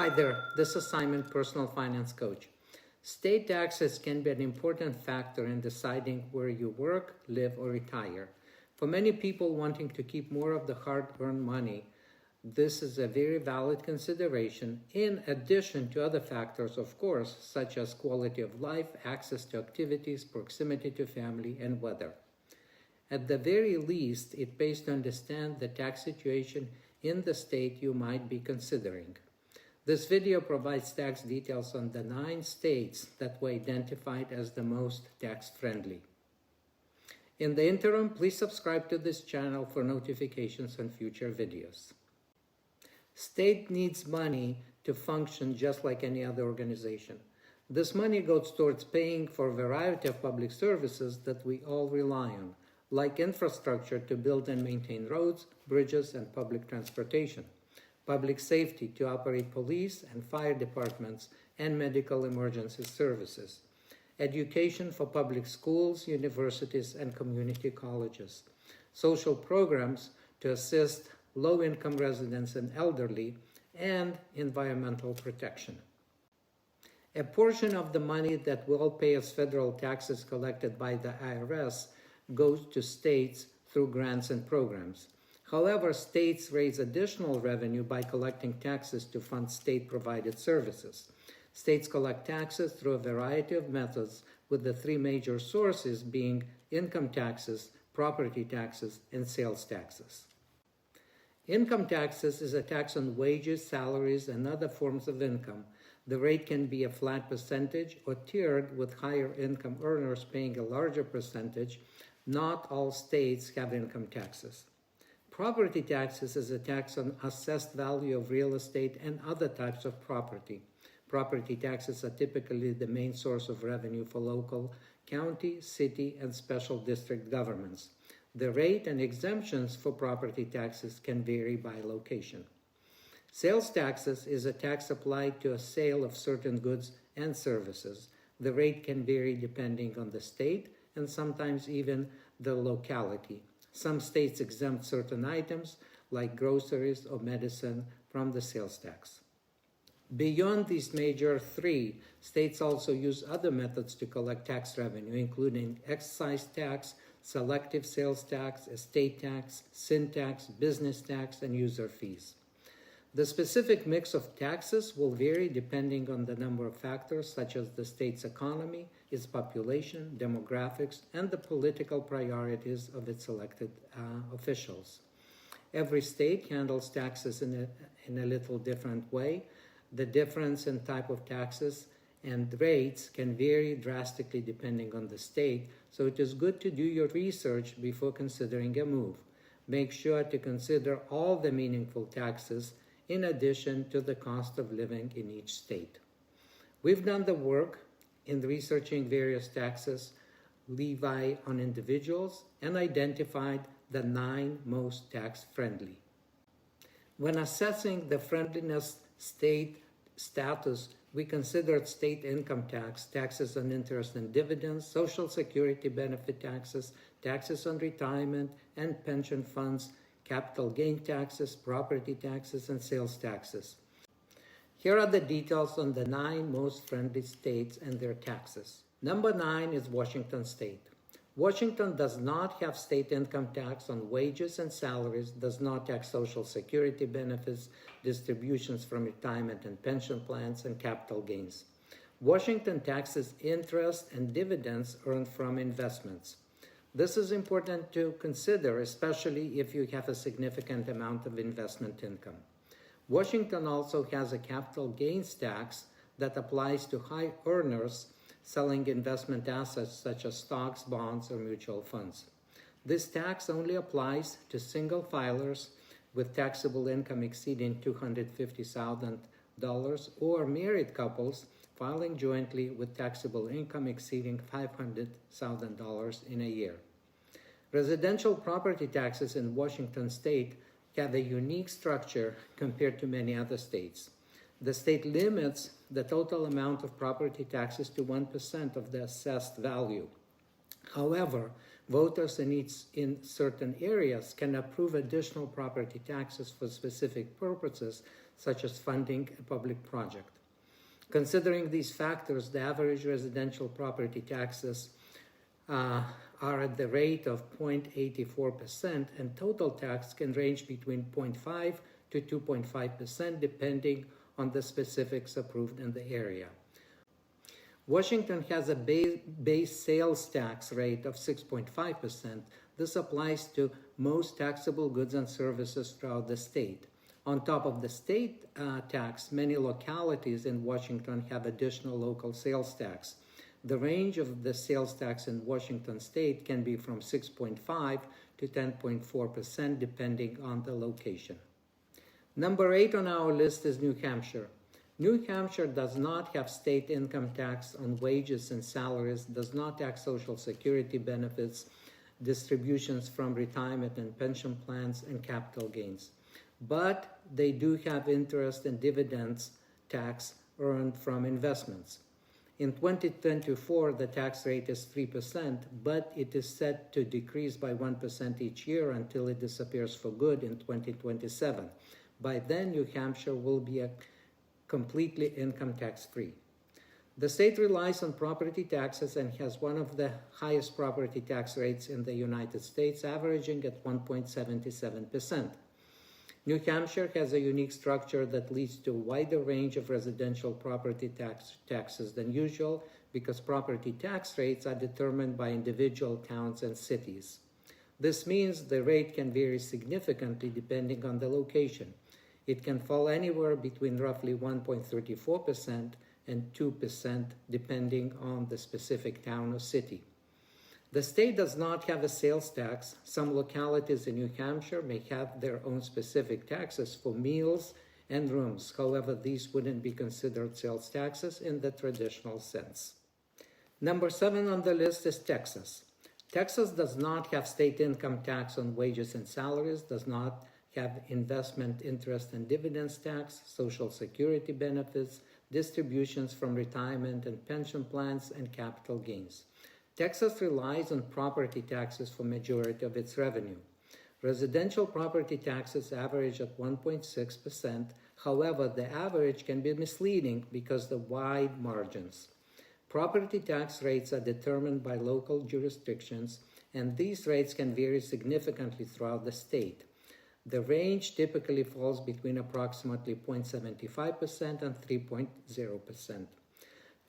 Hi there, this is Simon, personal finance coach. State taxes can be an important factor in deciding where you work, live, or retire. For many people wanting to keep more of the hard-earned money, this is a very valid consideration in addition to other factors, of course, such as quality of life, access to activities, proximity to family, and weather. At the very least, it pays to understand the tax situation in the state you might be considering. This video provides tax details on the 9 states that were identified as the most tax-friendly. In the interim, please subscribe to this channel for notifications on future videos. State needs money to function just like any other organization. This money goes towards paying for a variety of public services that we all rely on, like infrastructure to build and maintain roads, bridges, and public transportation, public safety to operate police and fire departments and medical emergency services, education for public schools, universities, and community colleges, social programs to assist low-income residents and elderly, and environmental protection. A portion of the money that we all pay as federal taxes collected by the IRS goes to states through grants and programs. However, states raise additional revenue by collecting taxes to fund state-provided services. States collect taxes through a variety of methods, with the 3 major sources being income taxes, property taxes, and sales taxes. Income taxes is a tax on wages, salaries, and other forms of income. The rate can be a flat percentage or tiered, with higher income earners paying a larger percentage. Not all states have income taxes. Property taxes is a tax on assessed value of real estate and other types of property. Property taxes are typically the main source of revenue for local, county, city, and special district governments. The rate and exemptions for property taxes can vary by location. Sales taxes is a tax applied to a sale of certain goods and services. The rate can vary depending on the state and sometimes even the locality. Some states exempt certain items, like groceries or medicine, from the sales tax. Beyond these major 3, states also use other methods to collect tax revenue, including excise tax, selective sales tax, estate tax, sin tax, business tax, and user fees. The specific mix of taxes will vary depending on the number of factors, such as the state's economy, its population, demographics, and the political priorities of its elected officials. Every state handles taxes in a little different way. The difference in type of taxes and rates can vary drastically depending on the state, so it is good to do your research before considering a move. Make sure to consider all the meaningful taxes in addition to the cost of living in each state. We've done the work in researching various taxes levy on individuals and identified the 9 most tax-friendly. When assessing the friendliness state status, we considered state income tax, taxes on interest and dividends, social security benefit taxes, taxes on retirement and pension funds, capital gain taxes, property taxes, and sales taxes. Here are the details on the 9 most friendly states and their taxes. Number 9 is Washington State. Washington does not have state income tax on wages and salaries, does not tax social security benefits, distributions from retirement and pension plans, and capital gains. Washington taxes interest and dividends earned from investments. This is important to consider, especially if you have a significant amount of investment income. Washington also has a capital gains tax that applies to high earners selling investment assets such as stocks, bonds, or mutual funds. This tax only applies to single filers with taxable income exceeding $250,000 or married couples filing jointly with taxable income exceeding $500,000 in a year. Residential property taxes in Washington State have a unique structure compared to many other states. The state limits the total amount of property taxes to 1% of the assessed value. However, voters in certain areas can approve additional property taxes for specific purposes, such as funding a public project. Considering these factors, the average residential property taxes are at the rate of 0.84%, and total tax can range between 0.5 to 2.5% depending on the specifics approved in the area. Washington has a base sales tax rate of 6.5%. This applies to most taxable goods and services throughout the state. On top of the state tax, many localities in Washington have additional local sales tax. The range of the sales tax in Washington state can be from 6.5 to 10.4% depending on the location. Number 8 on our list is New Hampshire. New Hampshire does not have state income tax on wages and salaries, does not tax Social Security benefits, distributions from retirement and pension plans, and capital gains. But they do have interest and dividends tax earned from investments. In 2024, the tax rate is 3%, but it is set to decrease by 1% each year until it disappears for good in 2027. By then, New Hampshire will be completely income tax-free. The state relies on property taxes and has one of the highest property tax rates in the United States, averaging at 1.77%. New Hampshire has a unique structure that leads to a wider range of residential property taxes than usual because property tax rates are determined by individual towns and cities. This means the rate can vary significantly depending on the location. It can fall anywhere between roughly 1.34% and 2% depending on the specific town or city. The state does not have a sales tax. Some localities in New Hampshire may have their own specific taxes for meals and rooms. However, these wouldn't be considered sales taxes in the traditional sense. Number 7 on the list is Texas. Texas does not have state income tax on wages and salaries, does not have investment interest and dividends tax, Social Security benefits, distributions from retirement and pension plans, and capital gains. Texas relies on property taxes for majority of its revenue. Residential property taxes average at 1.6%. However, the average can be misleading because of the wide margins. Property tax rates are determined by local jurisdictions, and these rates can vary significantly throughout the state. The range typically falls between approximately 0.75% and 3.0%.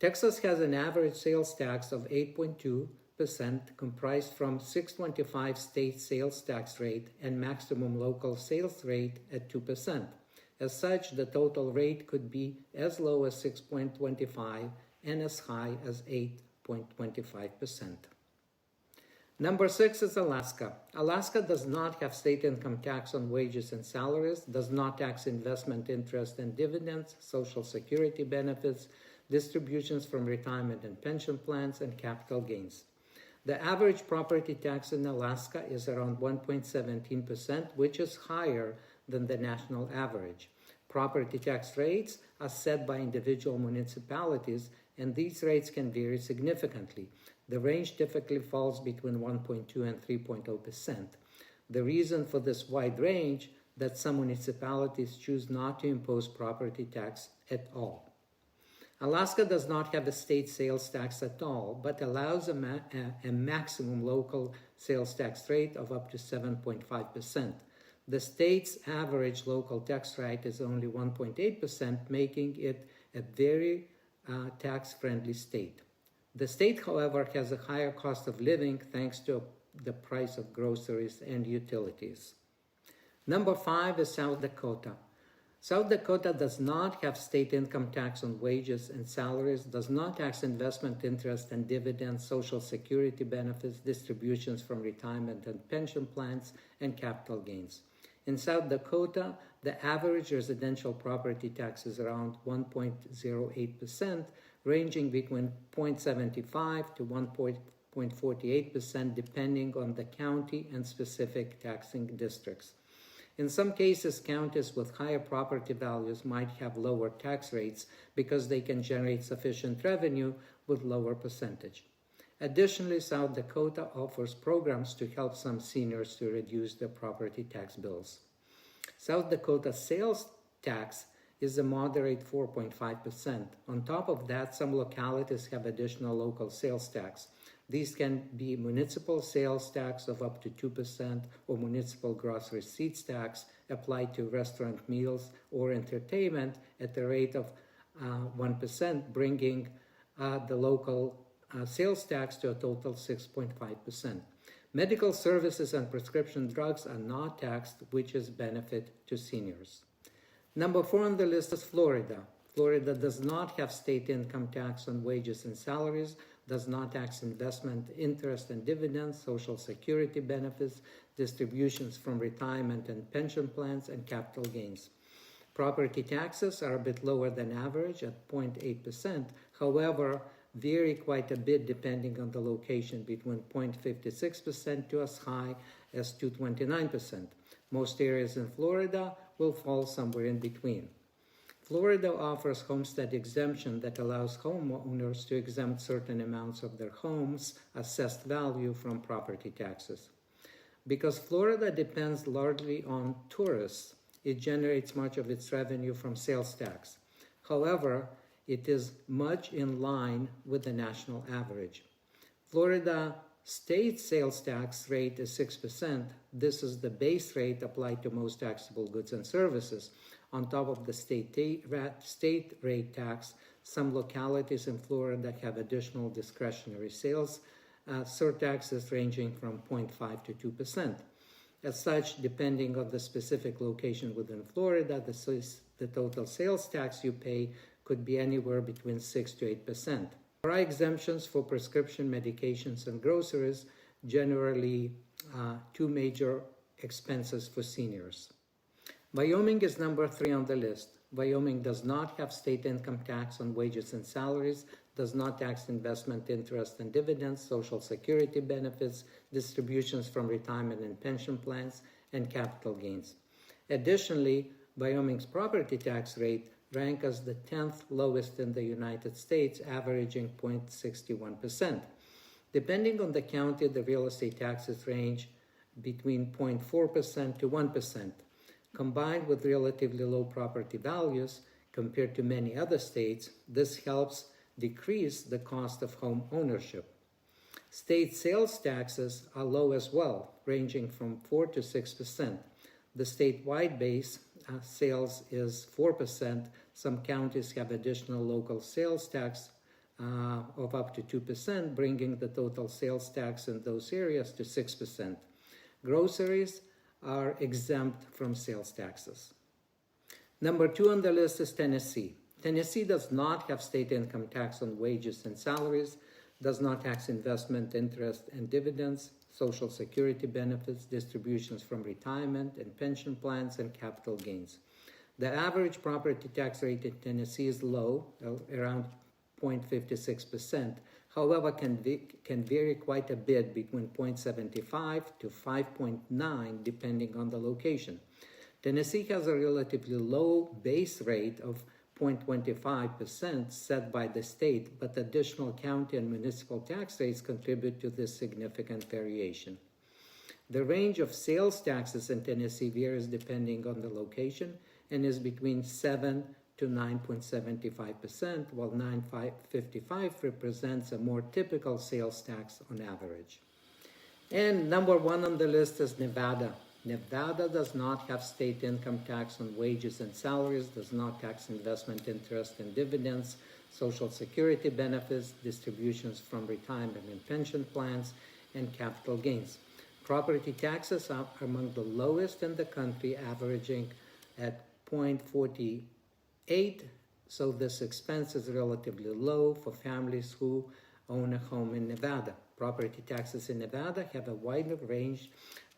Texas has an average sales tax of 8.2%, comprised from 6.25% state sales tax rate and maximum local sales rate at 2%. As such, the total rate could be as low as 6.25% and as high as 8.25%. Number 6 is Alaska. Alaska does not have state income tax on wages and salaries, does not tax investment interest and dividends, Social Security benefits, distributions from retirement and pension plans, and capital gains. The average property tax in Alaska is around 1.17%, which is higher than the national average. Property tax rates are set by individual municipalities, and these rates can vary significantly. The range typically falls between 1.2 and 3.0%. The reason for this wide range is that some municipalities choose not to impose property tax at all. Alaska does not have a state sales tax at all, but allows a maximum local sales tax rate of up to 7.5%. The state's average local tax rate is only 1.8%, making it a very tax-friendly state. The state, however, has a higher cost of living thanks to the price of groceries and utilities. Number 5 is South Dakota. South Dakota does not have state income tax on wages and salaries, does not tax investment interest and dividends, Social Security benefits, distributions from retirement and pension plans, and capital gains. In South Dakota, the average residential property tax is around 1.08%, ranging between 0.75 to 1.48% depending on the county and specific taxing districts. In some cases, counties with higher property values might have lower tax rates because they can generate sufficient revenue with lower percentage. Additionally, South Dakota offers programs to help some seniors to reduce their property tax bills. South Dakota sales tax is a moderate 4.5%. On top of that, some localities have additional local sales tax. These can be municipal sales tax of up to 2% or municipal gross receipts tax applied to restaurant meals or entertainment at the rate of 1%, bringing the local sales tax to a total 6.5%. Medical services and prescription drugs are not taxed, which is benefit to seniors. Number 4 on the list is Florida. Florida does not have state income tax on wages and salaries, does not tax investment, interest and dividends, social security benefits, distributions from retirement and pension plans, and capital gains. Property taxes are a bit lower than average at 0.8%, however, vary quite a bit depending on the location, between 0.56% to as high as 2.29%. Most areas in Florida will fall somewhere in between. Florida offers homestead exemption that allows homeowners to exempt certain amounts of their home's assessed value from property taxes. Because Florida depends largely on tourists, it generates much of its revenue from sales tax. However, it is much in line with the national average. Florida state sales tax rate is 6%. This is the base rate applied to most taxable goods and services. On top of the state rate tax, some localities in Florida have additional discretionary sales surtaxes ranging from 0.5 to 2%. As such, depending on the specific location within Florida, the total sales tax you pay could be anywhere between 6 to 8%. There are exemptions for prescription medications and groceries, generally two major expenses for seniors. Wyoming is number 3 on the list. Wyoming does not have state income tax on wages and salaries, does not tax investment, interest and dividends, social security benefits, distributions from retirement and pension plans, and capital gains. Additionally, Wyoming's property tax rate ranks as the 10th lowest in the United States, averaging 0.61%. Depending on the county, the real estate taxes range between 0.4% to 1%. Combined with relatively low property values compared to many other states, this helps decrease the cost of home ownership. State sales taxes are low as well, ranging from 4 to 6%. The statewide base sales is 4%. Some counties have additional local sales tax of up to 2%, bringing the total sales tax in those areas to 6%. Groceries are exempt from sales taxes. Number 2 on the list is Tennessee. Tennessee does not have state income tax on wages and salaries, does not tax investment, interest and dividends, social security benefits, distributions from retirement and pension plans, and capital gains. The average property tax rate in Tennessee is low, around 0.56%. However, can vary quite a bit between 0.75 to 5.9 depending on the location. Tennessee has a relatively low base rate of 0.25% set by the state, but additional county and municipal tax rates contribute to this significant variation. The range of sales taxes in Tennessee varies depending on the location and is between 7 to 9.75%, while 9.55 represents a more typical sales tax on average. And number 1 on the list is Nevada. Nevada does not have state income tax on wages and salaries, does not tax investment, interest and dividends, social security benefits, distributions from retirement and pension plans, and capital gains. Property taxes are among the lowest in the country, averaging at 0.48%. So this expense is relatively low for families who own a home in Nevada. Property taxes in Nevada have a wider range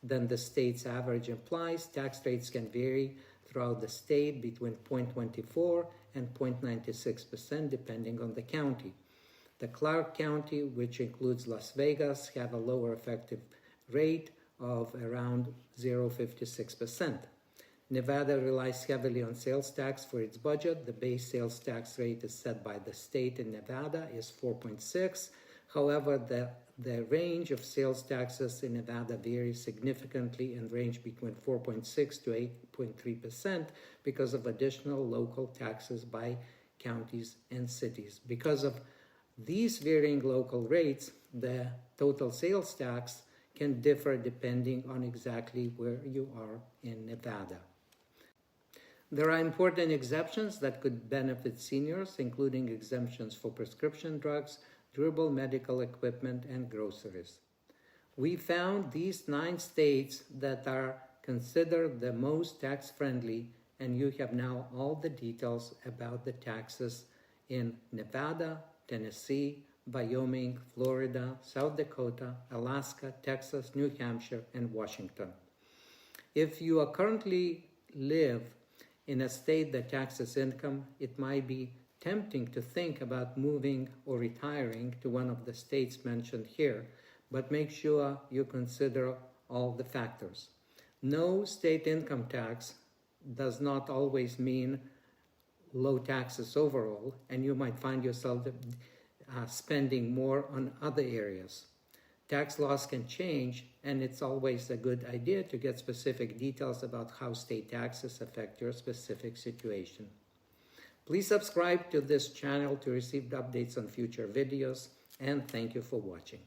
than the state's average implies. Tax rates can vary throughout the state between 0.24 and 0.96% depending on the county. The Clark County, which includes Las Vegas, have a lower effective rate of around 0.56%. Nevada relies heavily on sales tax for its budget. The base sales tax rate is set by the state in Nevada is 4.6. However, The range of sales taxes in Nevada varies significantly and range between 4.6 to 8.3% because of additional local taxes by counties and cities. Because of these varying local rates, the total sales tax can differ depending on exactly where you are in Nevada. There are important exceptions that could benefit seniors, including exemptions for prescription drugs, durable medical equipment, and groceries. We found these 9 states that are considered the most tax-friendly, and you have now all the details about the taxes in Nevada, Tennessee, Wyoming, Florida, South Dakota, Alaska, Texas, New Hampshire, and Washington. If you currently live in a state that taxes income, it might be tempting to think about moving or retiring to one of the states mentioned here, but make sure you consider all the factors. No state income tax does not always mean low taxes overall, and you might find yourself spending more on other areas. Tax laws can change, and it's always a good idea to get specific details about how state taxes affect your specific situation. Please subscribe to this channel to receive updates on future videos, and thank you for watching.